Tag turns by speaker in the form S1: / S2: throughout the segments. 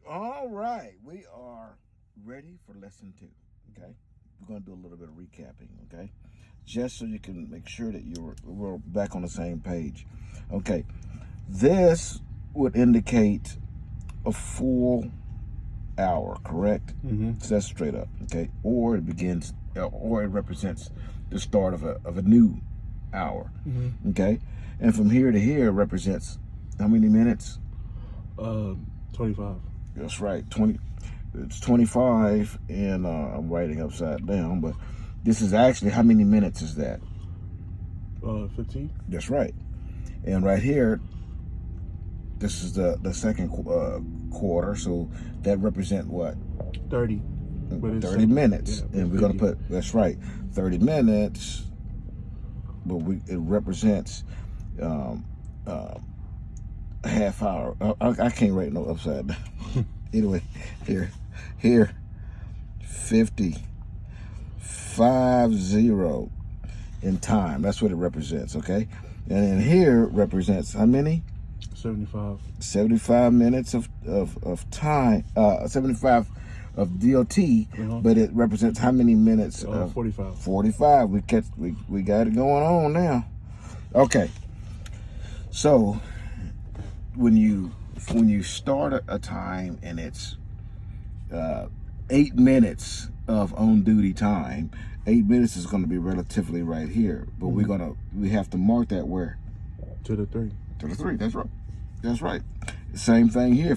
S1: All right, we are ready for lesson 2. Okay, we're going to do a little bit of recapping. Okay, just so you can make sure that we're back on the same page. Okay, this would indicate a full hour, correct? So that's straight up. Okay, or it begins, or it represents the start of a new hour. Okay, and from here to here represents how many minutes?
S2: 25.
S1: That's right, 20. It's 25, and I'm writing upside down, but this is actually, how many minutes is that?
S2: 15.
S1: That's right. And right here, this is the second quarter, so that represent what?
S2: 30.
S1: 30 minutes,
S2: yeah,
S1: and we're gonna put, that's right, 30 minutes, but it represents a half hour. I can't write no upside down. Anyway, here, 50 in time. That's what it represents, okay? And then here represents how many?
S2: 75.
S1: 75 minutes of time, 75 of DOT, but it represents how many minutes?
S2: 45.
S1: 45. We got it going on now. Okay. So when you start a time and it's 8 minutes of on-duty time, 8 minutes is going to be relatively right here, but we have to mark that where?
S2: To the 3.
S1: To the 3. That's right. That's right. Same thing here.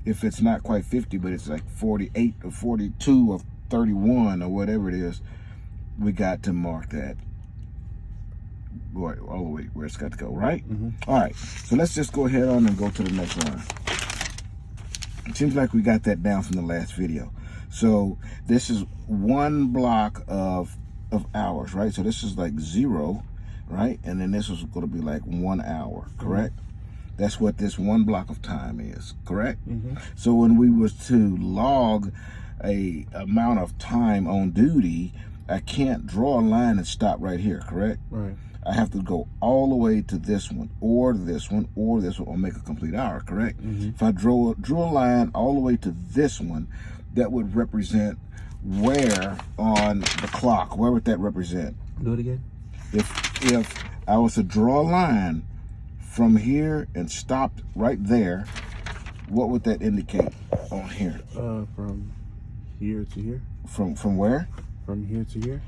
S1: If it's not quite 50, but it's like 48 or 42 or 31 or whatever it is, we got to mark that all the way where it's got to go, right? All right, so let's just go ahead on and go to the next line. It seems like we got that down from the last video. So this is one block of hours, right? So this is like 0, right? And then this is going to be like 1 hour, correct? That's what this one block of time is, correct? So when we was to log a amount of time on duty, I can't draw a line and stop right here, correct?
S2: Right.
S1: I have to go all the way to this one, or this one, or this one, or make a complete hour, correct? If I drew a line all the way to this one, that would represent where on the clock? Where would that represent?
S2: Do it again.
S1: If I was to draw a line from here and stopped right there, what would that indicate on here?
S2: From here to here.
S1: From where?
S2: From here to here.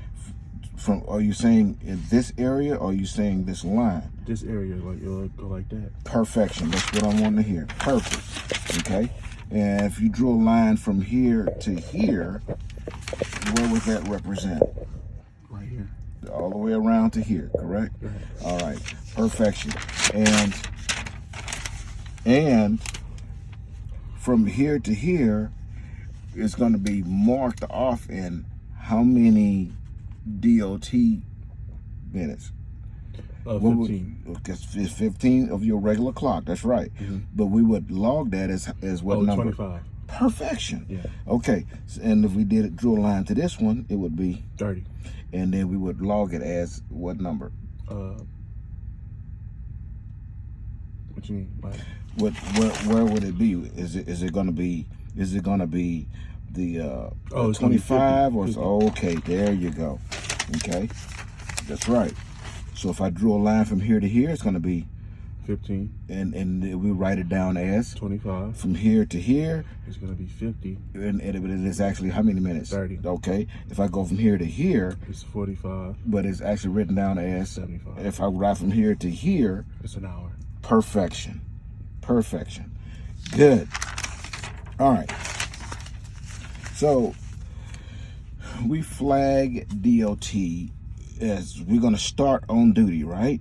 S1: Are you saying in this area, or are you saying this line?
S2: This area, like it'll go like that.
S1: Perfection. That's what I want to hear. Perfect. Okay. And if you drew a line from here to here, where would that represent?
S2: Right here.
S1: All the way around to here, correct?
S2: Right.
S1: All right. Perfection. And from here to here, it's going to be marked off in how many DOT minutes?
S2: 15.
S1: It's 15 of your regular clock. That's right. But we would log that as what number?
S2: 25.
S1: Perfection.
S2: Yeah.
S1: Okay. And if we drew a line to this one, it would be
S2: 30.
S1: And then we would log it as what number?
S2: What you mean? Like,
S1: where would it be? Is it going to be the 25 or 50. Okay, there you go. Okay, that's right. So if I drew a line from here to here, it's going to be
S2: 15,
S1: and we write it down as
S2: 25.
S1: From here to here,
S2: it's going to be 50,
S1: and it is actually how many minutes?
S2: 30.
S1: Okay, if I go from here to here,
S2: it's 45,
S1: but it's actually written down as
S2: 75.
S1: If I write from here to here,
S2: it's an hour.
S1: Perfection. Good. All right. So we flag DOT as we're going to start on duty, right?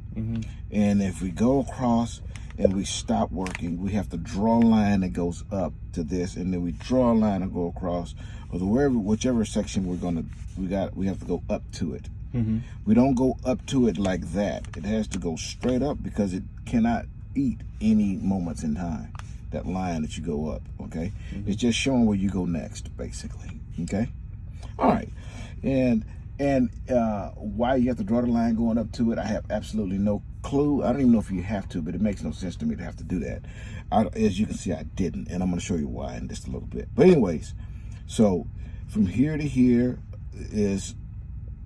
S1: And if we go across and we stop working, we have to draw a line that goes up to this, and then we draw a line and go across, or whichever section we have to go up to it. We don't go up to it like that. It has to go straight up because it cannot eat any moments in time, that line that you go up, okay? It's just showing where you go next, basically, okay? All right, and why you have to draw the line going up to it, I have absolutely no clue. I don't even know if you have to, but it makes no sense to me to have to do that. As you can see, I didn't, and I'm going to show you why in just a little bit. But anyways, so from here to here is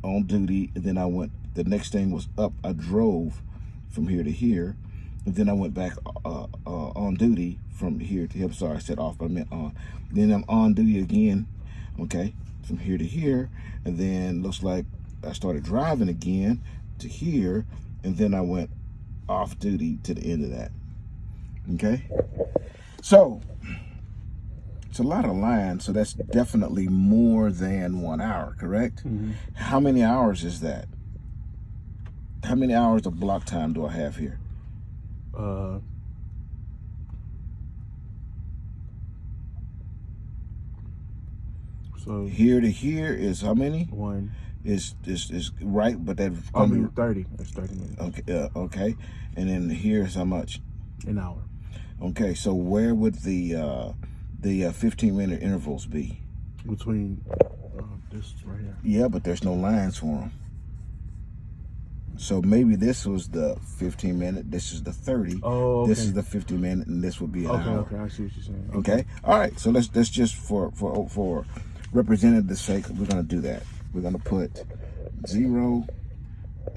S1: on duty, and then I went, the next thing was up. I drove from here to here, and then I went back on duty from here to here. I'm sorry, I said off, but I meant on. Then I'm on duty again, okay, from here to here, and then looks like I started driving again to here, and then I went off duty to the end of that. Okay, so it's a lot of lines, so that's definitely more than 1 hour, correct?
S2: Mm-hmm.
S1: How many hours is that? How many hours of block time do I have here?
S2: So
S1: here to here is how many?
S2: One.
S1: Is right, but that's
S2: I mean 30. That's 30 minutes.
S1: Okay, okay, and then here's how much?
S2: An hour.
S1: Okay, so where would the 15-minute intervals be?
S2: Between this right here.
S1: Yeah, but there's no lines for them. So maybe this was the 15-minute, this is the 30.
S2: Oh, okay.
S1: This is the 15-minute, and this would be an hour.
S2: Okay, I see what you're saying.
S1: Okay, all right. So let's just for representative's sake, we're gonna do that. We're gonna put 0,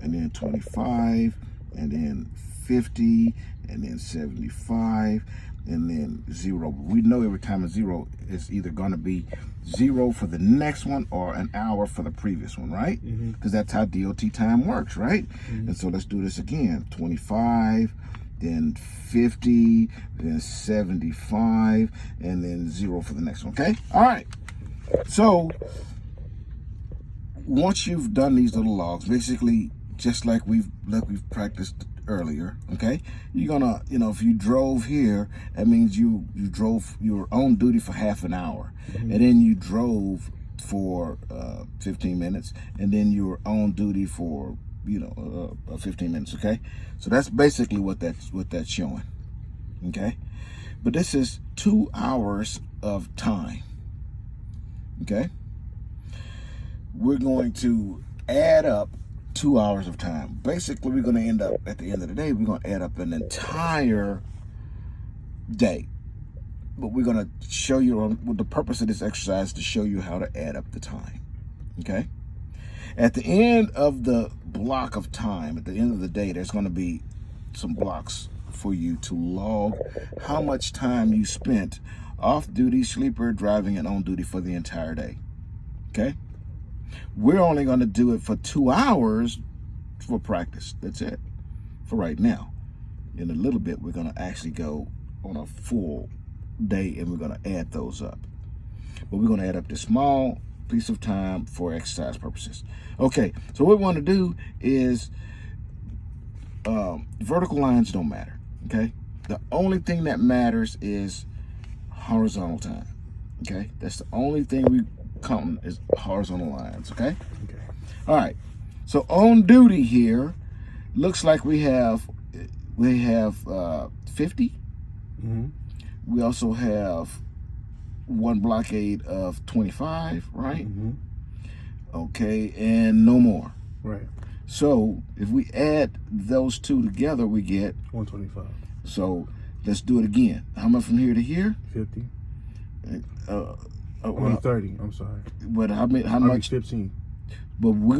S1: and then 25, and then 50, and then 75, and then 0. We know every time a 0 is either gonna be 0 for the next one or an hour for the previous one, right? Because that's how DOT time works, right? And so let's do this again. 25, then 50, then 75, and then 0 for the next one, okay? All right. So once you've done these little logs, basically just like we've practiced earlier, okay, you're gonna, if you drove here, that means you drove your own duty for half an hour, and then you drove for 15 minutes, and then you were on duty for 15 minutes. Okay, so that's basically what that's showing. Okay, but this is 2 hours of time. Okay, we're going to add up 2 hours of time. Basically, we're going to end up, at the end of the day, we're going to add up an entire day. But we're going to show you, the purpose of this exercise is to show you how to add up the time. Okay? At the end of the block of time, at the end of the day, there's going to be some blocks for you to log how much time you spent off duty, sleeper, driving, and on duty for the entire day. Okay? We're only going to do it for 2 hours for practice. That's it for right now. In a little bit, we're going to actually go on a full day, and we're going to add those up. But we're going to add up this small piece of time for exercise purposes. Okay, so what we want to do is vertical lines don't matter. Okay, the only thing that matters is horizontal time. Okay, that's the only thing we count is horizontal lines. Okay. All right. So on duty here, looks like we have 50. We also have one blockade of 25, right? Okay, and no more.
S2: Right.
S1: So if we add those two together, we get
S2: 125.
S1: So let's do it again. How much from here to here?
S2: 50. 30. I'm sorry.
S1: But how much?
S2: 15.
S1: But we're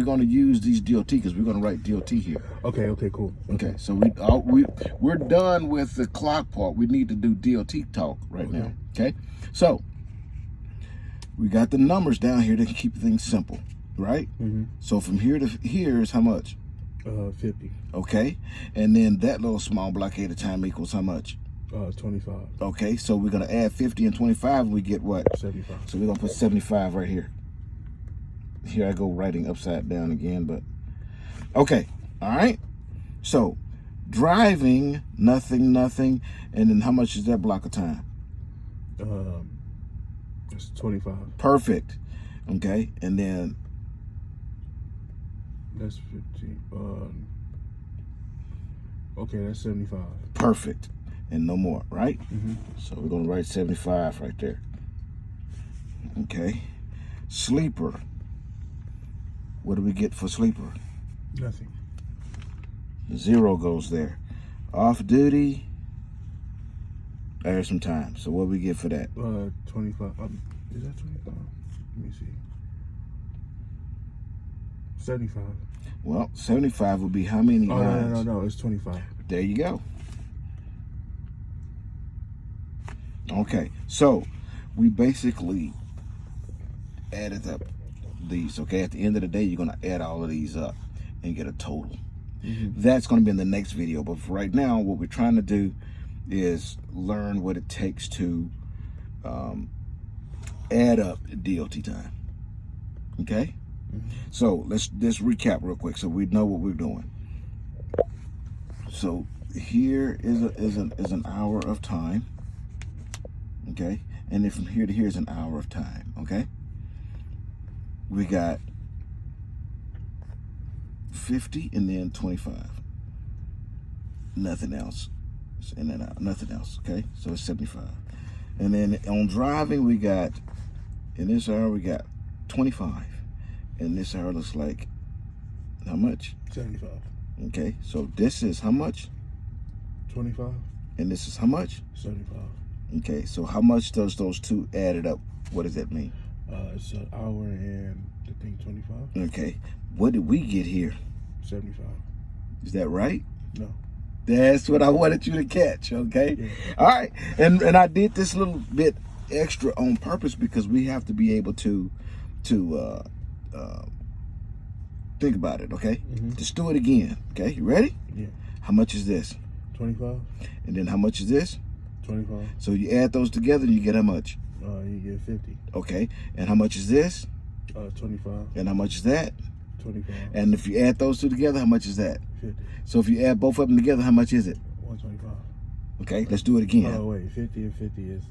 S1: gonna use these DOT because we're gonna write DOT here.
S2: Okay. Cool.
S1: Okay. So we're done with the clock part. We need to do DOT talk right now. Okay. So we got the numbers down here to keep things simple, right? So from here to here is how much?
S2: 50.
S1: Okay. And then that little small blockade of time equals how much?
S2: 25.
S1: Okay. So we're gonna add 50 and 25, and we get what?
S2: 75.
S1: So we're gonna put 75 right here. Here I go writing upside down again, but okay. All right. So driving, nothing, and then how much is that block of time?
S2: It's 25.
S1: Perfect. Okay, and then
S2: that's 50. Okay, that's 75.
S1: Perfect, and no more, right? So we're gonna write 75 right there. Okay, sleeper. What do we get for sleeper?
S2: Nothing.
S1: 0 goes there. Off duty, there's some time. So what we get for that?
S2: 25. Is that 25? Let me see. 75.
S1: Well, 75 would be how many lines?
S2: No, it's 25.
S1: There you go. Okay, so we basically added up these, okay? At the end of the day, you're gonna add all of these up and get a total. That's gonna be in the next video, but for right now, what we're trying to do is learn what it takes to add up DOT time, okay? So let's recap real quick so we know what we're doing. So here is an hour of time, okay? And then from here to here is an hour of time, okay? We got 50 and then 25. Nothing else. In and out, nothing else, okay? So it's 75. And then on driving, we got, in this hour, we got 25. And this hour looks like, how much?
S2: 75.
S1: Okay, so this is how much?
S2: 25.
S1: And this is how much?
S2: 75.
S1: Okay, so how much does those two added up? What does that mean?
S2: It's an hour and I think 25.
S1: Okay, what did we get here?
S2: 75.
S1: Is that right?
S2: No.
S1: That's what I wanted you to catch, okay?
S2: Yeah.
S1: All right, and I did this little bit extra on purpose because we have to be able to think about it, okay? Just do it again, okay? You ready?
S2: Yeah.
S1: How much is this?
S2: 25.
S1: And then how much is this?
S2: 25.
S1: So you add those together and you get how much?
S2: You get 50.
S1: Okay, and how much is this?
S2: 25.
S1: And how much is that?
S2: 25.
S1: And if you add those two together, how much is that?
S2: 50.
S1: So if you add both of them together, how much is it?
S2: 125.
S1: Okay, let's do it again.
S2: Oh wait, 50 and 50 is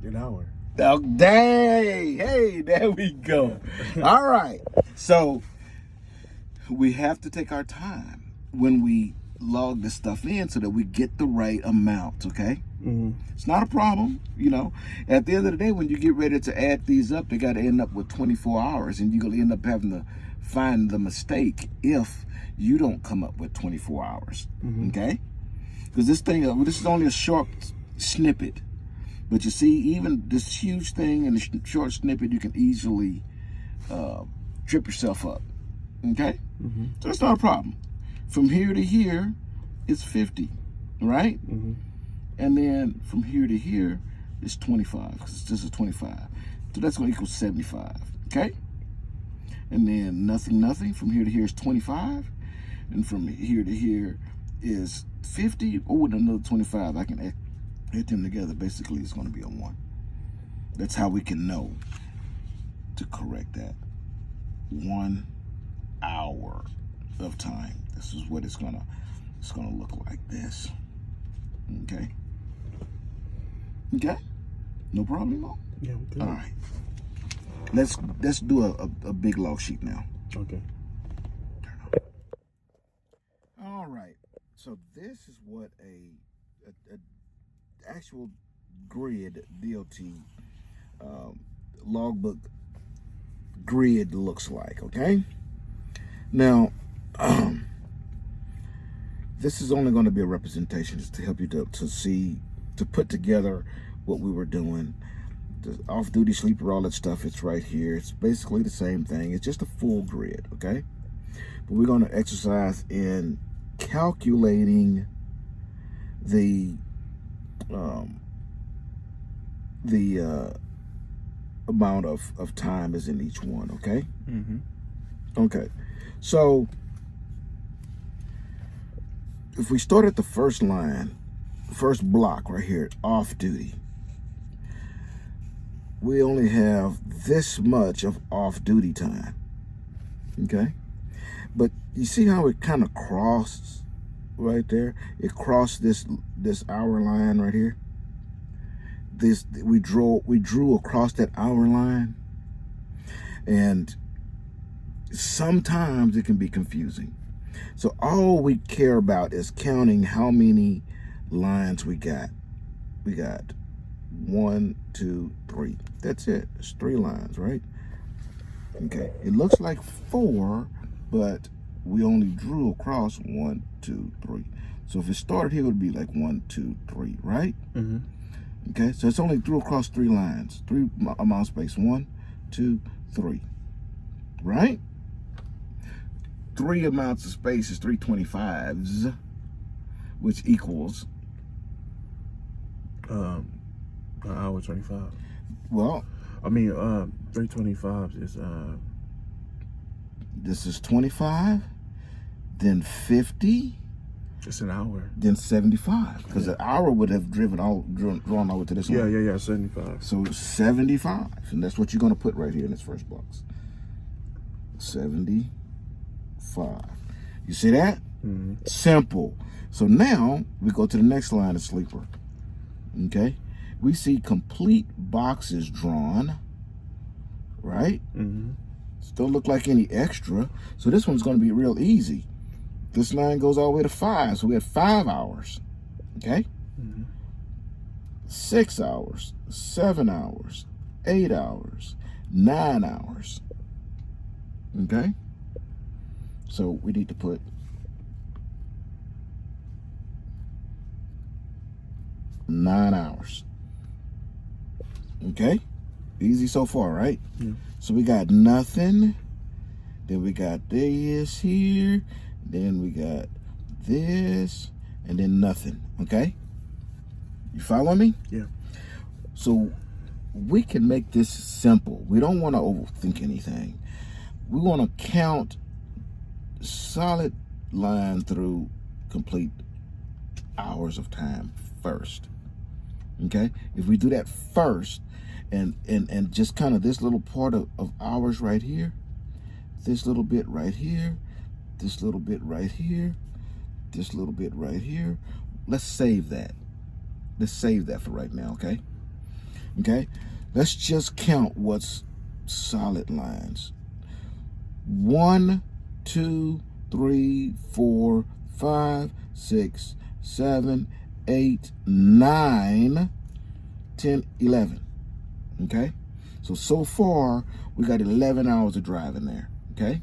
S2: an hour.
S1: Oh, dang! Hey, there we go. All right, so we have to take our time when we log this stuff in so that we get the right amount, okay? It's not a problem, you know. At the end of the day, when you get ready to add these up, they got to end up with 24 hours, and you're going to end up having to find the mistake if you don't come up with 24 hours, okay? Because this is only a short snippet. But you see, even this huge thing and the short snippet, you can easily trip yourself up, okay? So that's not a problem. From here to here is 50, right? And then from here to here is 25, because this is 25. So that's going to equal 75, okay? And then nothing. From here to here is 25. And from here to here is 50. Oh, and another 25. I can add them together. Basically, it's going to be a 1. That's how we can know to correct that. 1 hour of time. This is what it's gonna look like this. Okay. Okay. No problem, Mo?
S2: Yeah, okay.
S1: All right. Let's do a big log sheet now.
S2: Okay.
S1: Turn on. All right. So this is what a actual grid DOT logbook grid looks like. Okay. Now, this is only going to be a representation just to help you to put together what we were doing. The off-duty sleeper, all that stuff, it's right here. It's basically the same thing. It's just a full grid, okay? But we're going to exercise in calculating the amount of time is in each one, okay? Okay. So if we start at the first line, first block right here, off duty, we only have this much of off duty time, okay? But you see how it kind of crossed right there? It crossed this hour line right here. We drew across that hour line, and sometimes it can be confusing. So all we care about is counting how many lines we got. We got 1, 2, 3. That's it. It's 3 lines, right? Okay. It looks like 4, but we only drew across 1, 2, 3. So if it started here, it would be like 1, 2, 3, right?
S2: Mm-hmm.
S1: Okay, so it's only drew across 3 lines, 3 amount of space. 1, 2, 3, right? 3 amounts of space is 325s, which equals
S2: an hour 25.
S1: well,
S2: I mean, 325 is
S1: this is 25, then 50,
S2: it's an hour.
S1: then 75, because the hour would have drawn over to this one.
S2: Yeah, 75.
S1: So 75, and that's what you're going to put right here in this first box. 75. You see that?
S2: Mm-hmm.
S1: Simple. So now we go to the next line of sleeper. Okay, we see complete boxes drawn, right?
S2: Mm-hmm.
S1: Don't look like any extra. So this one's going to be real easy. This line goes all the way to 5, so we have 5 hours. Okay, 6 hours, 7 hours, 8 hours, 9 hours. Okay, so we need to put 9 hours. Okay, easy so far, right?
S2: Yeah.
S1: So we got nothing, then we got this here, then we got this, and then nothing. Okay, you follow me?
S2: Yeah.
S1: So we can make this simple. We don't want to overthink anything. We want to count solid line through complete hours of time first. Okay, if we do that first, and just kind of this little part of hours right here, this little bit right here, this little bit right here, this little bit right here, let's save that. Let's save that for right now. Okay, let's just count what's solid lines. 1, 2, 3, 4, 5, 6, 7, 8, 9, 10, 11. Okay, so far we got 11 hours of driving there. Okay,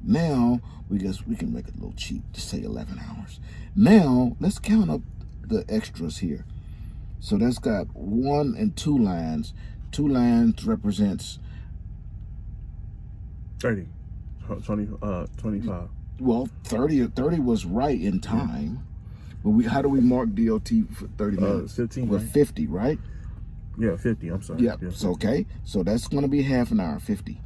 S1: now we can make it a little cheap, just say 11 hours. Now let's count up the extras here. So that's got 1 and 2 lines. 2 lines represents
S2: 30, 20, 25.
S1: Well, 30 was right in time. But how do we mark DOT for 30 minutes?
S2: 15,
S1: With
S2: right?
S1: 50, right?
S2: Yeah, 50, I'm sorry.
S1: Yep, it's okay. So that's going to be half an hour, 50.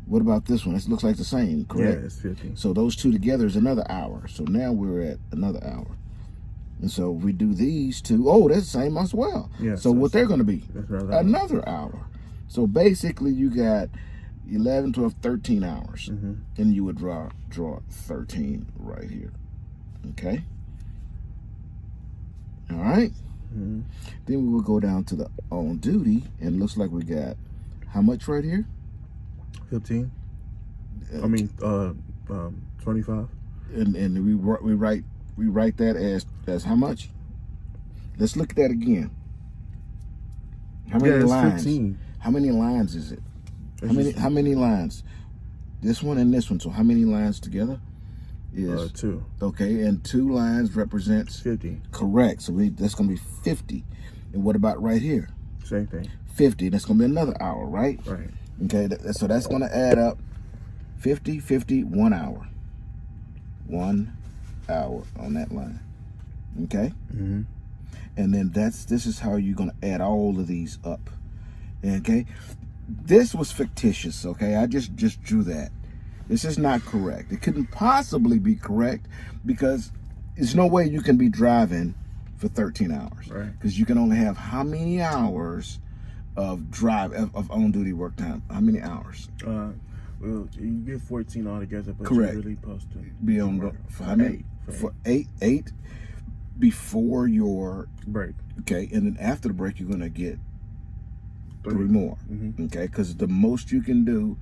S1: What about this one? This looks like the same, correct?
S2: Yeah, it's 50.
S1: So those two together is another hour. So now we're at another hour. And so we do these two. Oh, that's the same as well.
S2: Yeah,
S1: so what they're going to be?
S2: That's
S1: Another hour. So basically you got 11, 12, 13 hours. And you would draw 13 right here. Okay? All right? Then we will go down to the on duty, and it looks like we got how much right here?
S2: 15. I mean, 25.
S1: And we write that as how much? Let's look at that again. How many lines?
S2: 15.
S1: How many lines is it? How many lines? This one and this one. So how many lines together? Is
S2: 2.
S1: Okay, and 2 lines represents
S2: 50.
S1: Correct. So that's going to be 50. And what about right here?
S2: Same thing.
S1: 50. That's going to be another hour, right?
S2: Right.
S1: Okay, so that's going to add up 50, 50, 1 hour. 1 hour on that line. Okay? And then this is how you're going to add all of these up. Okay? This was fictitious, okay? I just drew that. This is not correct. It couldn't possibly be correct because there's no way you can be driving for 13 hours.
S2: Right.
S1: Because you can only have how many hours of on-duty work time? How many hours?
S2: Well, you get 14 altogether, but
S1: Correct.
S2: you're really supposed to
S1: Be on for how many? For eight before your
S2: break.
S1: Okay, and then after the break, you're gonna get 3 more. Okay, because the most you can do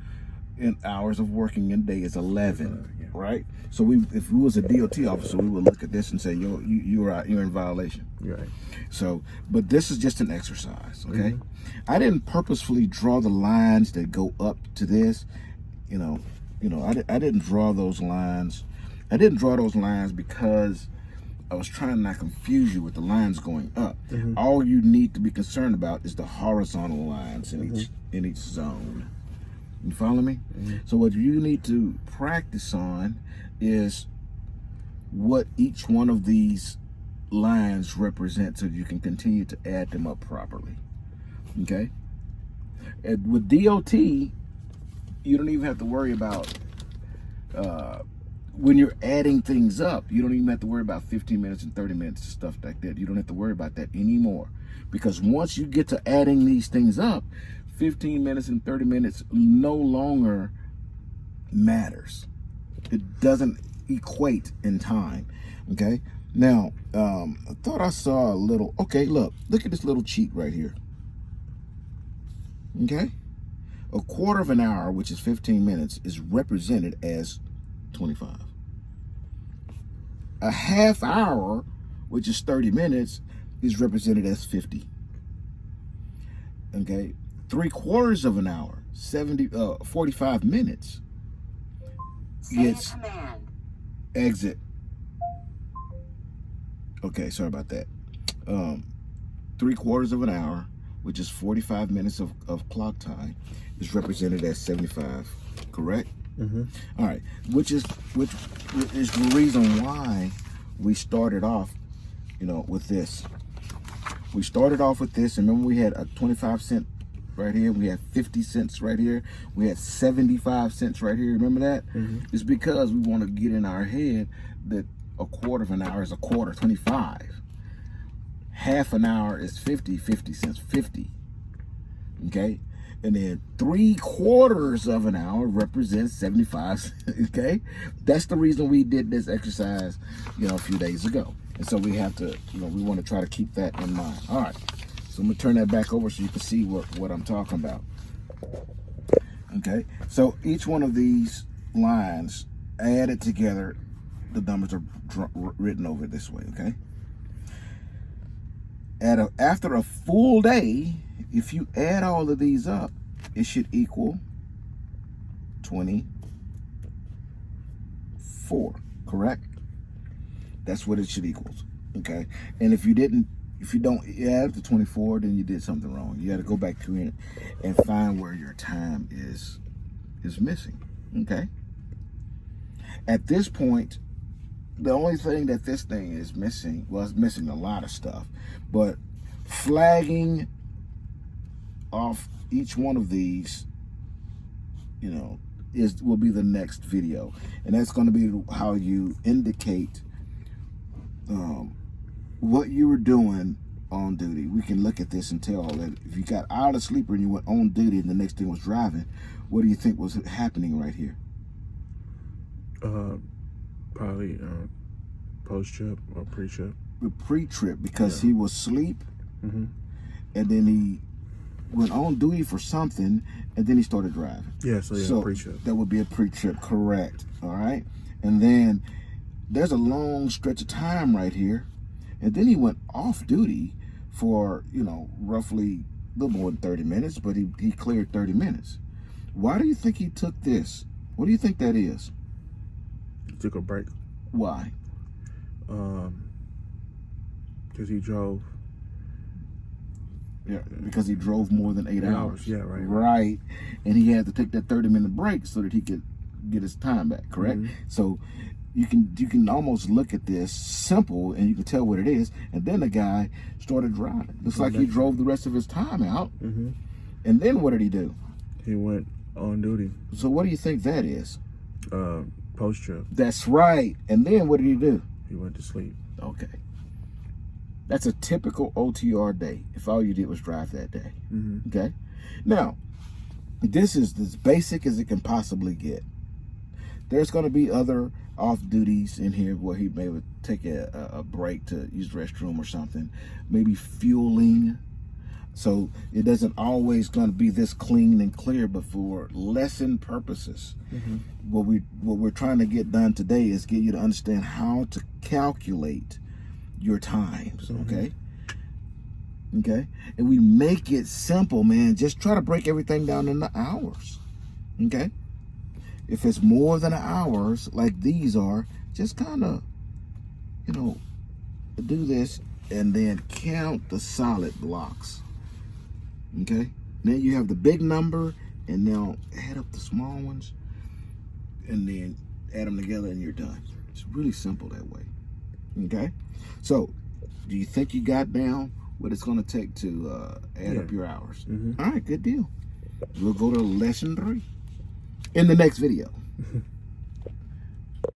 S1: in hours of working in a day is 11,
S2: yeah.
S1: right? So if we was a DOT officer, we would look at this and say, you're in violation.
S2: Right.
S1: So, but this is just an exercise, okay? I didn't purposefully draw the lines that go up to this, you know, I didn't draw those lines. I didn't draw those lines because I was trying not to confuse you with the lines going up. All you need to be concerned about is the horizontal lines in each zone. You follow me? So what you need to practice on is what each one of these lines represent, so you can continue to add them up properly. Okay? And with DOT, you don't even have to worry about when you're adding things up, you don't even have to worry about 15 minutes and 30 minutes and stuff like that. You don't have to worry about that anymore, because once you get to adding these things up, 15 minutes and 30 minutes no longer matters. It doesn't equate in time. Okay? Now, I thought I saw a little, okay, look at this little cheat right here. Okay? A quarter of an hour, which is 15 minutes, is represented as 25. A half hour, which is 30 minutes, is represented as 50. Okay? 3/4 of an hour, 45 minutes, gets exit. Okay, sorry about that. 3/4 of an hour, which is 45 minutes of clock time, is represented as 75, correct? All right, which is the reason why we started off, you know, with this. We started off with this, and remember we had a 25 cent right here, we had 50 cents right here, we had 75 cents right here. Remember that? It's because we want to get in our head that a quarter of an hour is a quarter, 25. Half an hour is 50 cents, 50. Okay? And then 3/4 of an hour represents 75. Okay? That's the reason we did this exercise, you know, a few days ago. And so we have to, you know, we want to try to keep that in mind. All right. So I'm going to turn that back over so you can see what I'm talking about. Okay? So each one of these lines added together, the numbers are written over this way, okay? After a full day, if you add all of these up, it should equal 24, correct? That's what it should equal, okay? And if you don't add the 24, then you did something wrong. You got to go back to it and find where your time is missing, okay? At this point, the only thing that this thing is missing, well, it's missing a lot of stuff, but flagging off each one of these, you know, will be the next video. And that's going to be how you indicate what you were doing on duty. We can look at this and tell that if you got out of sleeper and you went on duty and the next thing was driving, what do you think was happening right here?
S2: Probably post-trip or pre-trip.
S1: Pre-trip, because he was asleep, and then he went on duty for something, and then he started driving.
S2: Yeah, so pre-trip.
S1: That would be a pre-trip, correct. All right? And then there's a long stretch of time right here, and then he went off duty for, you know, roughly a little more than 30 minutes, but he cleared 30 minutes. Why do you think he took this? What do you think that is?
S2: He took a break.
S1: Why?
S2: Because he drove.
S1: Yeah, because he drove more than 8 hours.
S2: Yeah, right.
S1: Right. And he had to take that 30-minute break so that he could get his time back, correct? So you can almost look at this simple and you can tell what it is. And then the guy started driving. Looks like he drove the rest of his time out. And then what did he do? He
S2: went on duty.
S1: So what do you think that is?
S2: Post-trip.
S1: That's right. And then what did he do?
S2: He went to sleep.
S1: Okay. That's a typical OTR day if all you did was drive that day. Okay? Now, this is as basic as it can possibly get. There's going to be other off duties in here where he may take a break to use the restroom or something. Maybe fueling. So it doesn't always going to be this clean and clear, but for lesson purposes, what we're trying to get done today is get you to understand how to calculate your times, okay? Okay? And we make it simple, man. Just try to break everything down into hours, okay? If it's more than hours, like these are, just kind of, you know, do this and then count the solid blocks. Okay? Then you have the big number, and now add up the small ones, and then add them together, and you're done. It's really simple that way. Okay? So, do you think you got down what it's going to take to add up your hours? All right, good deal. We'll go to lesson 3 in the next video.